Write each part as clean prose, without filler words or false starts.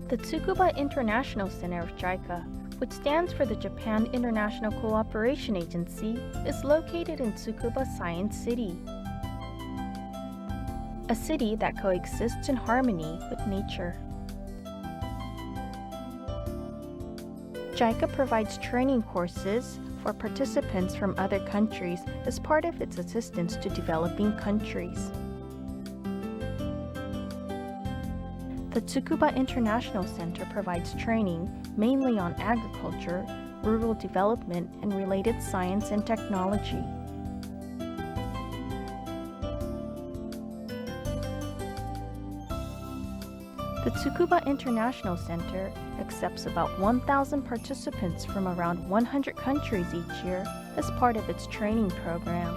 The Tsukuba International Center of JICA, which stands for the Japan International Cooperation Agency, is located in Tsukuba Science City, a city that coexists in harmony with nature. JICA provides training courses for participants from other countries as part of its assistance to developing countries. The Tsukuba International Center provides training mainly on agriculture, rural development, and related science and technology. The Tsukuba International Center accepts about 1,000 participants from around 100 countries each year as part of its training program.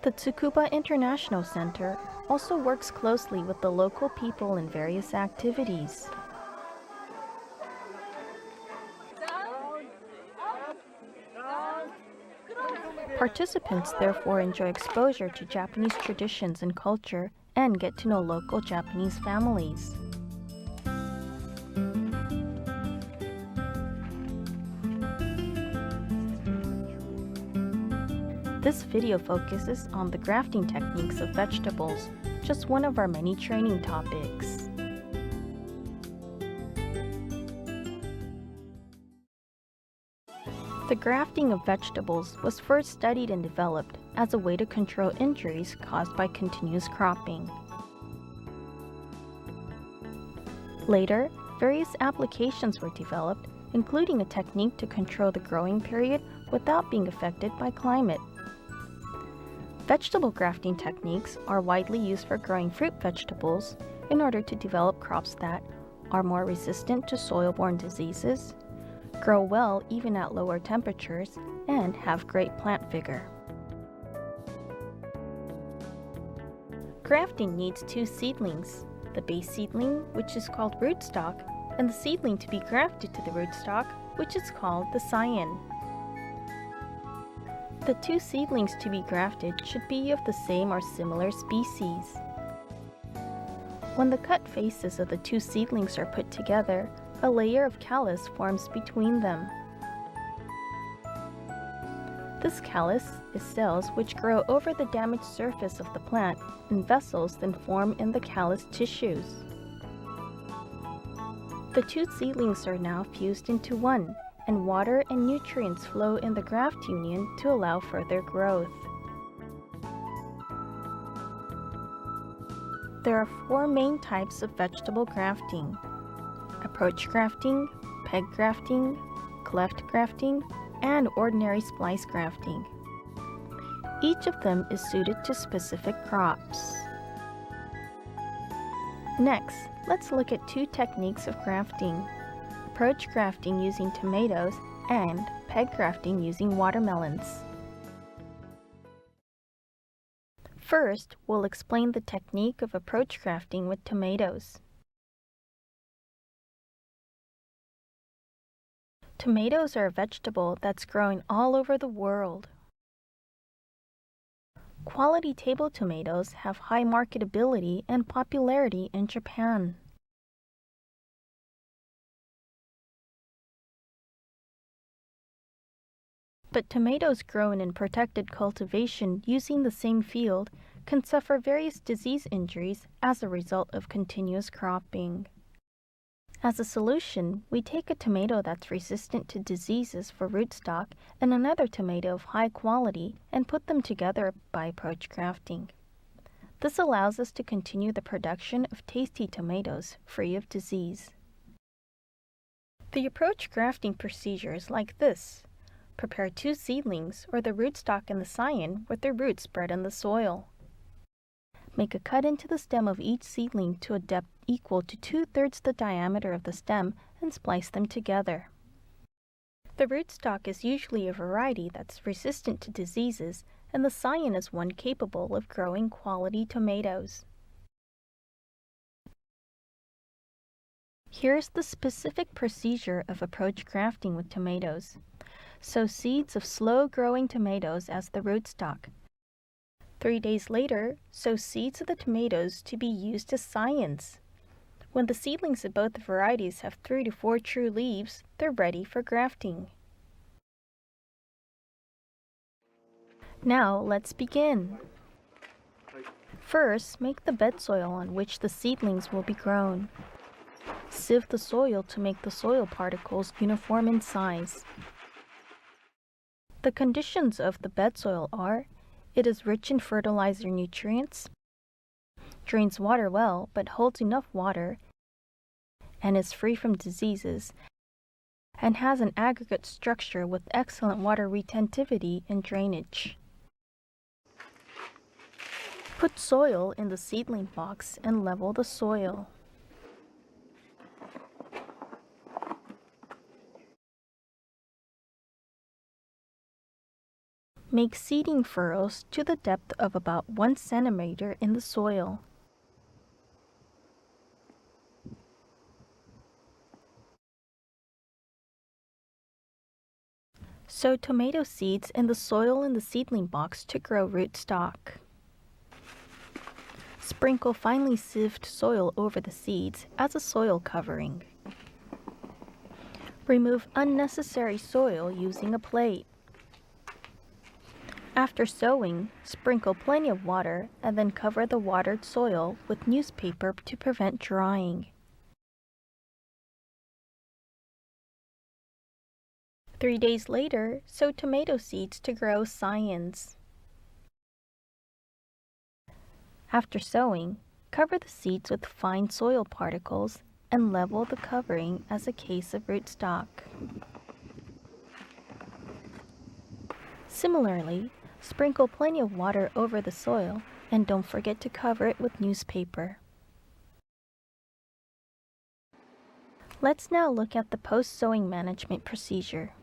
The Tsukuba International Center also works closely with the local people in various activities. Participants therefore enjoy exposure to Japanese traditions and culture and get to know local Japanese families. This video focuses on the grafting techniques of vegetables, just one of our many training topics. The grafting of vegetables was first studied and developed as a way to control injuries caused by continuous cropping. Later, various applications were developed, including a technique to control the growing period without being affected by climate. Vegetable grafting techniques are widely used for growing fruit vegetables in order to develop crops that are more resistant to soil-borne diseases, grow well even at lower temperatures, and have great plant vigor. Grafting needs two seedlings, the base seedling, which is called rootstock, and the seedling to be grafted to the rootstock, which is called the scion. The two seedlings to be grafted should be of the same or similar species. When the cut faces of the two seedlings are put together, a layer of callus forms between them. This callus is cells which grow over the damaged surface of the plant, and vessels then form in the callus tissues. The two seedlings are now fused into one, and water and nutrients flow in the graft union to allow further growth. There are four main types of vegetable grafting: approach grafting, peg grafting, cleft grafting, and ordinary splice grafting. Each of them is suited to specific crops. Next, let's look at two techniques of grafting: approach grafting using tomatoes and peg grafting using watermelons. First, we'll explain the technique of approach grafting with tomatoes. Tomatoes are a vegetable that's growing all over the world. Quality table tomatoes have high marketability and popularity in Japan. But tomatoes grown in protected cultivation using the same field can suffer various disease injuries as a result of continuous cropping. As a solution, we take a tomato that's resistant to diseases for rootstock and another tomato of high quality and put them together by approach grafting. This allows us to continue the production of tasty tomatoes free of disease. The approach grafting procedure is like this. Prepare two seedlings or the rootstock and the scion with their roots spread in the soil. Make a cut into the stem of each seedling to a depth equal to 2/3 the diameter of the stem and splice them together. The rootstock is usually a variety that's resistant to diseases, and the scion is one capable of growing quality tomatoes. Here's the specific procedure of approach grafting with tomatoes. Sow seeds of slow-growing tomatoes as the rootstock. 3 days later, sow seeds of the tomatoes to be used as scions. When the seedlings of both varieties have 3 to 4 true leaves, they're ready for grafting. Now let's begin. First, make the bed soil on which the seedlings will be grown. Sieve the soil to make the soil particles uniform in size. The conditions of the bed soil are: it is rich in fertilizer nutrients, drains water well but holds enough water, and is free from diseases, and has an aggregate structure with excellent water retentivity and drainage. Put soil in the seedling box and level the soil. Make seeding furrows to the depth of about 1 centimeter in the soil. Sow tomato seeds in the soil in the seedling box to grow rootstock. Sprinkle finely sieved soil over the seeds as a soil covering. Remove unnecessary soil using a plate. After sowing, sprinkle plenty of water and then cover the watered soil with newspaper to prevent drying. 3 days later, sow tomato seeds to grow scions. After sowing, cover the seeds with fine soil particles and level the covering as a case of rootstock. Similarly, sprinkle plenty of water over the soil and don't forget to cover it with newspaper. Let's now look at the post-sowing management procedure.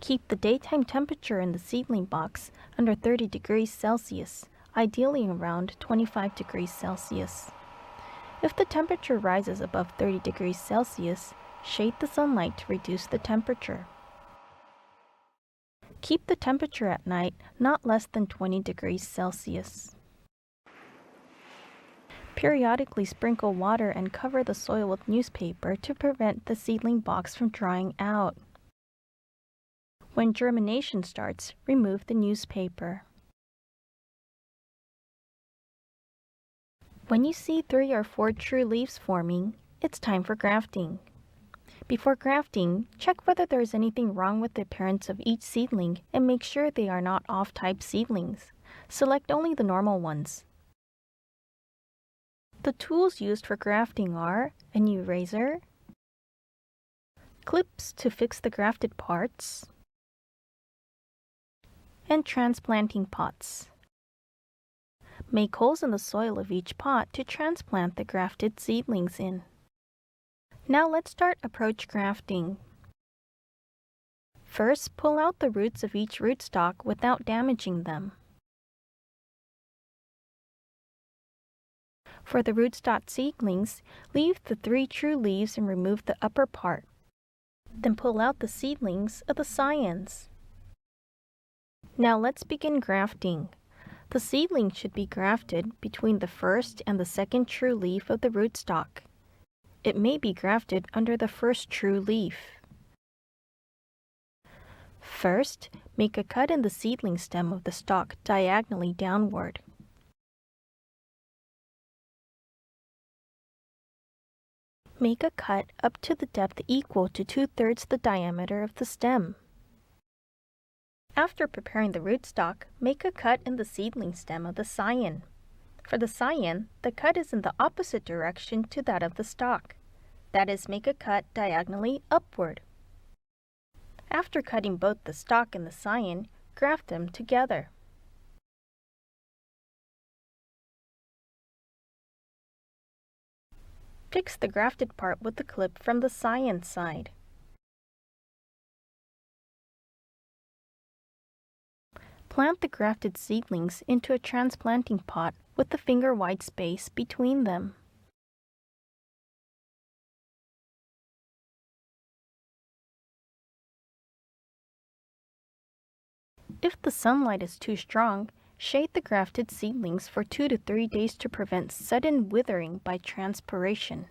Keep the daytime temperature in the seedling box under 30 degrees Celsius, ideally around 25 degrees Celsius. If the temperature rises above 30 degrees Celsius, shade the sunlight to reduce the temperature. Keep the temperature at night not less than 20 degrees Celsius. Periodically sprinkle water and cover the soil with newspaper to prevent the seedling box from drying out. When germination starts, remove the newspaper. When you see 3 or 4 true leaves forming, it's time for grafting. Before grafting, check whether there is anything wrong with the appearance of each seedling and make sure they are not off-type seedlings. Select only the normal ones. The tools used for grafting are a new razor, clips to fix the grafted parts, and transplanting pots. Make holes in the soil of each pot to transplant the grafted seedlings in. Now let's start approach grafting. First, pull out the roots of each rootstock without damaging them. For the rootstock seedlings, leave the 3 true leaves and remove the upper part. Then pull out the seedlings of the scions. Now let's begin grafting. The seedling should be grafted between the first and the second true leaf of the rootstock. It may be grafted under the first true leaf. First, make a cut in the seedling stem of the stalk diagonally downward. Make a cut up to the depth equal to 2/3 the diameter of the stem. After preparing the rootstock, make a cut in the seedling stem of the scion. For the scion, the cut is in the opposite direction to that of the stalk. That is, make a cut diagonally upward. After cutting both the stalk and the scion, graft them together. Fix the grafted part with the clip from the scion side. Plant the grafted seedlings into a transplanting pot with the finger-wide space between them. If the sunlight is too strong, Shade the grafted seedlings for 2 to 3 days to prevent sudden withering by transpiration.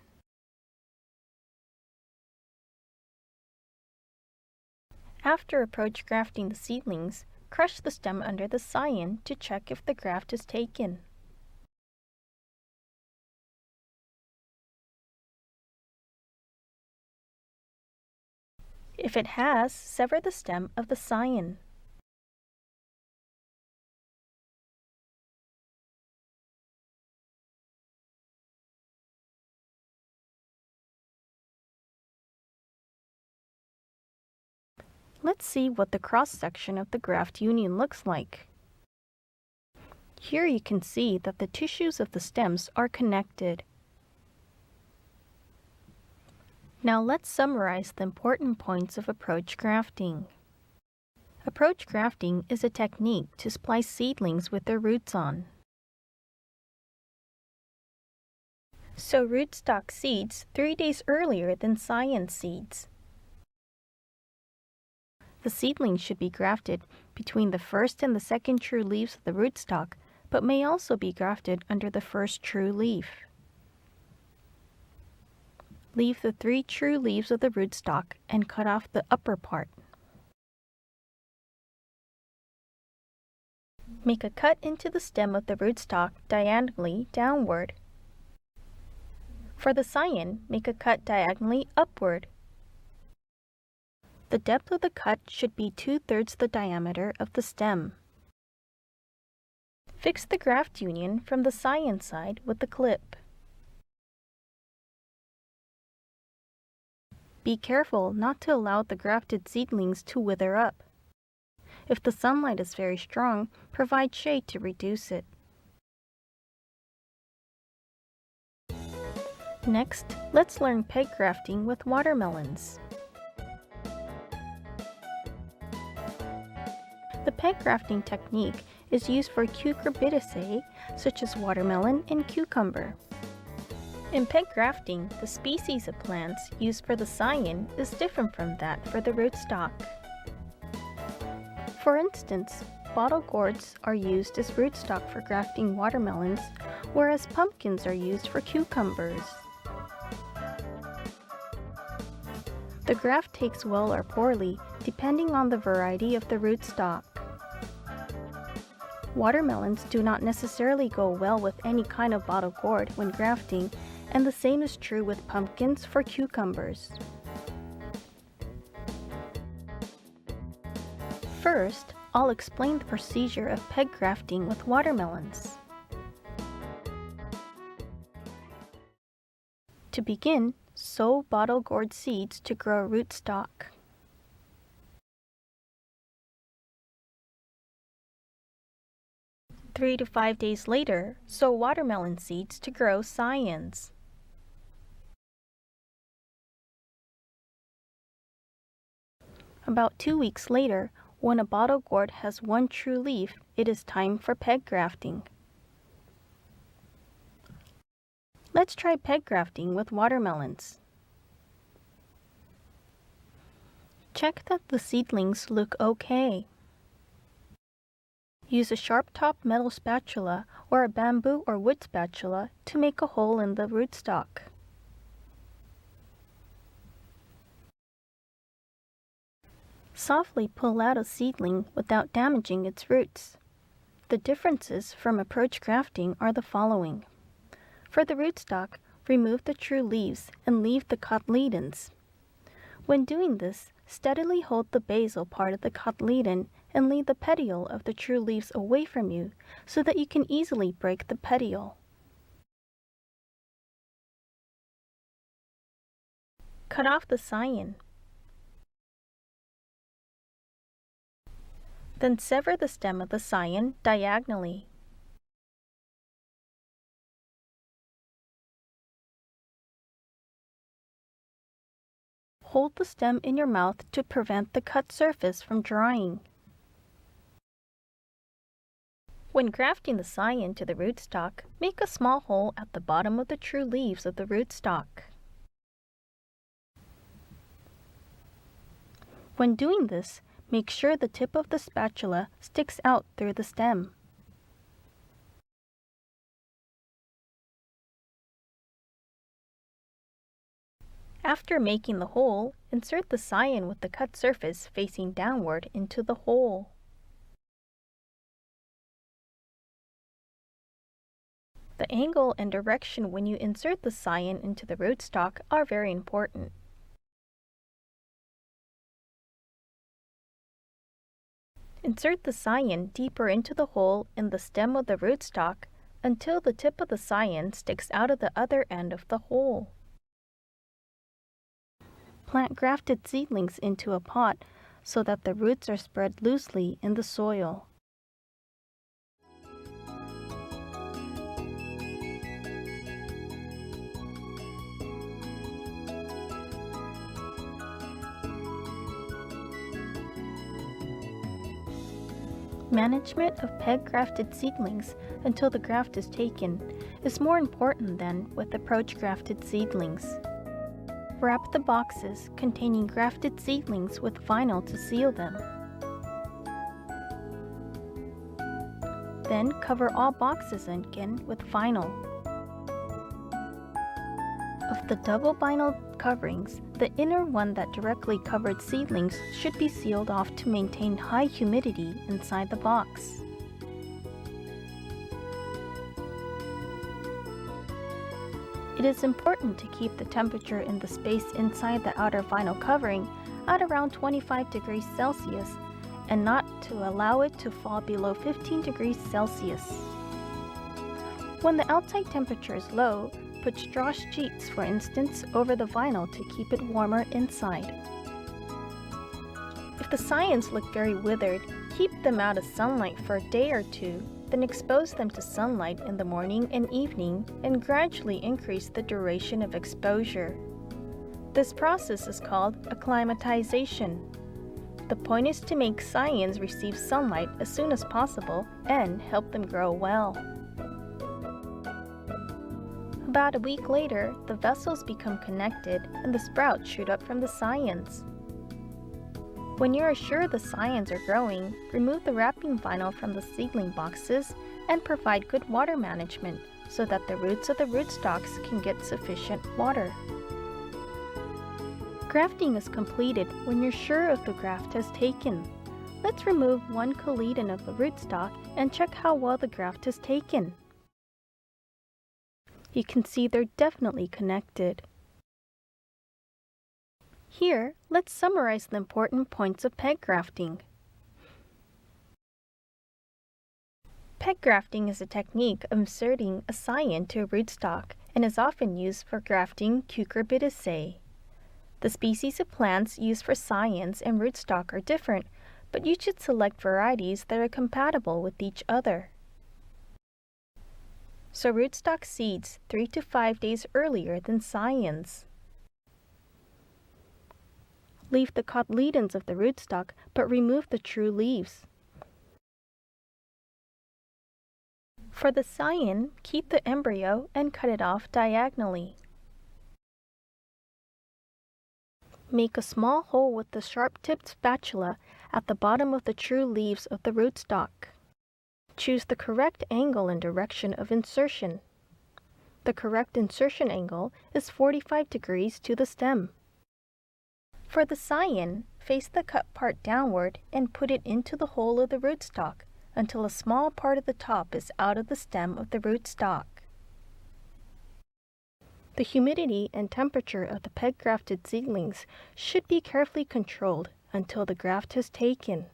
After approach grafting the seedlings, crush the stem under the scion to check if the graft is taken. If it has, sever the stem of the scion. Let's see what the cross-section of the graft union looks like. Here you can see that the tissues of the stems are connected. Now let's summarize the important points of approach grafting. Approach grafting is a technique to splice seedlings with their roots on. Sow rootstock seeds 3 days earlier than scion seeds. The seedlings should be grafted between the first and the second true leaves of the rootstock, but may also be grafted under the first true leaf. Leave the 3 true leaves of the rootstock and cut off the upper part. Make a cut into the stem of the rootstock diagonally downward. For the scion, make a cut diagonally upward. The depth of the cut should be 2/3 the diameter of the stem. Fix the graft union from the scion side with the clip. Be careful not to allow the grafted seedlings to wither up. If the sunlight is very strong, provide shade to reduce it. Next, let's learn peg grafting with watermelons. The peg grafting technique is used for cucurbitaceae such as watermelon and cucumber. In peg grafting, the species of plants used for the scion is different from that for the rootstock. For instance, bottle gourds are used as rootstock for grafting watermelons, whereas pumpkins are used for cucumbers. The graft takes well or poorly depending on the variety of the rootstock. Watermelons do not necessarily go well with any kind of bottle gourd when grafting, and the same is true with pumpkins for cucumbers. First, I'll explain the procedure of peg grafting with watermelons. To begin, sow bottle gourd seeds to grow rootstock. Three to 5 days later, sow watermelon seeds to grow scions. About 2 weeks later, when a bottle gourd has 1 true leaf, it is time for peg grafting. Let's try peg grafting with watermelons. Check that the seedlings look okay. Use a sharp-top metal spatula or a bamboo or wood spatula to make a hole in the rootstock. Softly pull out a seedling without damaging its roots. The differences from approach grafting are the following. For the rootstock, remove the true leaves and leave the cotyledons. When doing this, steadily hold the basal part of the cotyledon and leave the petiole of the true leaves away from you so that you can easily break the petiole. Cut off the scion. Then sever the stem of the scion diagonally. Hold the stem in your mouth to prevent the cut surface from drying. When grafting the scion to the rootstock, make a small hole at the bottom of the true leaves of the rootstock. When doing this, make sure the tip of the spatula sticks out through the stem. After making the hole, insert the scion with the cut surface facing downward into the hole. The angle and direction when you insert the scion into the rootstock are very important. Insert the scion deeper into the hole in the stem of the rootstock until the tip of the scion sticks out of the other end of the hole. Plant grafted seedlings into a pot so that the roots are spread loosely in the soil. Management of peg-grafted seedlings until the graft is taken is more important than with approach-grafted seedlings. Wrap the boxes containing grafted seedlings with vinyl to seal them. Then cover all boxes again with vinyl. Of the double vinyl coverings, the inner one that directly covered seedlings should be sealed off to maintain high humidity inside the box. It is important to keep the temperature in the space inside the outer vinyl covering at around 25 degrees Celsius and not to allow it to fall below 15 degrees Celsius. When the outside temperature is low, put straw sheets, for instance, over the vinyl to keep it warmer inside. If the scions look very withered, keep them out of sunlight for a day or two, then expose them to sunlight in the morning and evening and gradually increase the duration of exposure. This process is called acclimatization. The point is to make scions receive sunlight as soon as possible and help them grow well. About a week later, the vessels become connected and the sprouts shoot up from the scions. When you are sure the scions are growing, remove the wrapping vinyl from the seedling boxes and provide good water management so that the roots of the rootstocks can get sufficient water. Grafting is completed when you're sure if the graft has taken. Let's remove one cotyledon of the rootstock and check how well the graft has taken. You can see they're definitely connected. Here, let's summarize the important points of peg grafting. Peg grafting is a technique of inserting a scion to a rootstock and is often used for grafting Cucurbitaceae. The species of plants used for scions and rootstock are different, but you should select varieties that are compatible with each other. So rootstock seeds 3 to 5 days earlier than scions. Leave the cotyledons of the rootstock, but remove the true leaves. For the scion, keep the embryo and cut it off diagonally. Make a small hole with the sharp-tipped spatula at the bottom of the true leaves of the rootstock. Choose the correct angle and direction of insertion. The correct insertion angle is 45 degrees to the stem. For the scion, face the cut part downward and put it into the hole of the rootstock until a small part of the top is out of the stem of the rootstock. The humidity and temperature of the peg-grafted seedlings should be carefully controlled until the graft has taken.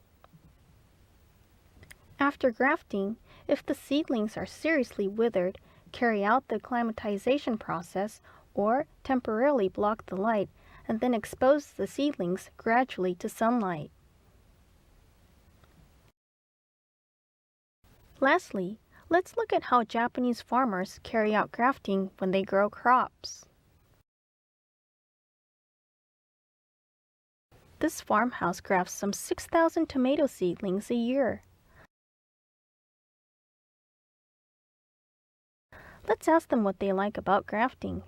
After grafting, if the seedlings are seriously withered, carry out the acclimatization process or temporarily block the light and then expose the seedlings gradually to sunlight. Lastly, let's look at how Japanese farmers carry out grafting when they grow crops. This farmhouse grafts some 6,000 tomato seedlings a year. Let's ask them what they like about grafting.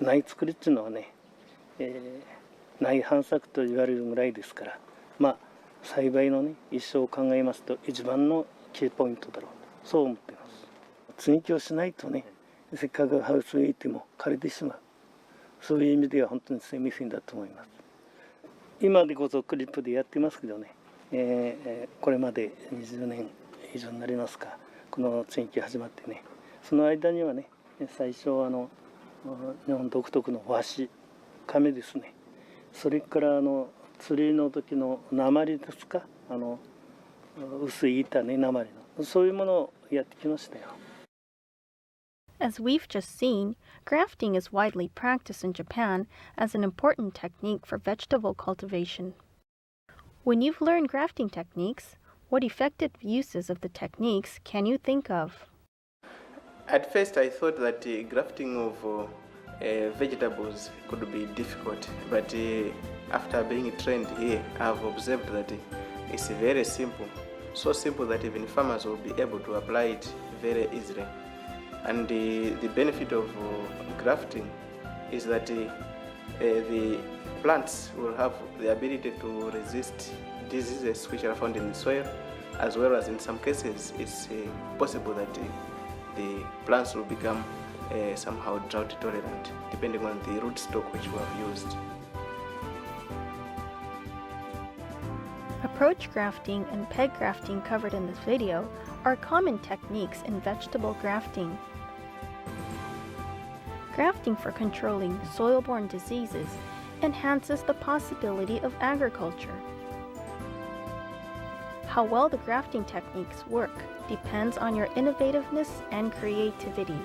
苗作りっていうのはね、苗繁作と言われるぐらいですから、栽培のね一生を考えますと一番のキーポイントだろうとそう思っています。接ぎ木をしないとね、せっかくハウスへ行っても枯れてしまう。そういう意味では本当に精密品だと思います。今でこそクリップでやってますけどね、これまで20年以上になりますか、この接木始まってね、その間にはね、最初日本独特の和紙亀ですね、それから釣りの時の鉛ですか、薄い板ね、鉛の、そういうものをやってきましたよ。As we've just seen, grafting is widely practiced in Japan as an important technique for vegetable cultivation. When you've learned grafting techniques, what effective uses of the techniques can you think of? At first I thought that grafting of vegetables could be difficult, but after being trained here, I've observed that it's very simple, so simple that even farmers will be able to apply it very easily. And the benefit of grafting is that the plants will have the ability to resist diseases which are found in the soil, as well as in some cases it's possible that the plants will become somehow drought tolerant, depending on the rootstock which we have used. Approach grafting and peg grafting covered in this video are common techniques in vegetable grafting. Grafting for controlling soil-borne diseases enhances the possibility of agriculture. How well the grafting techniques work depends on your innovativeness and creativity.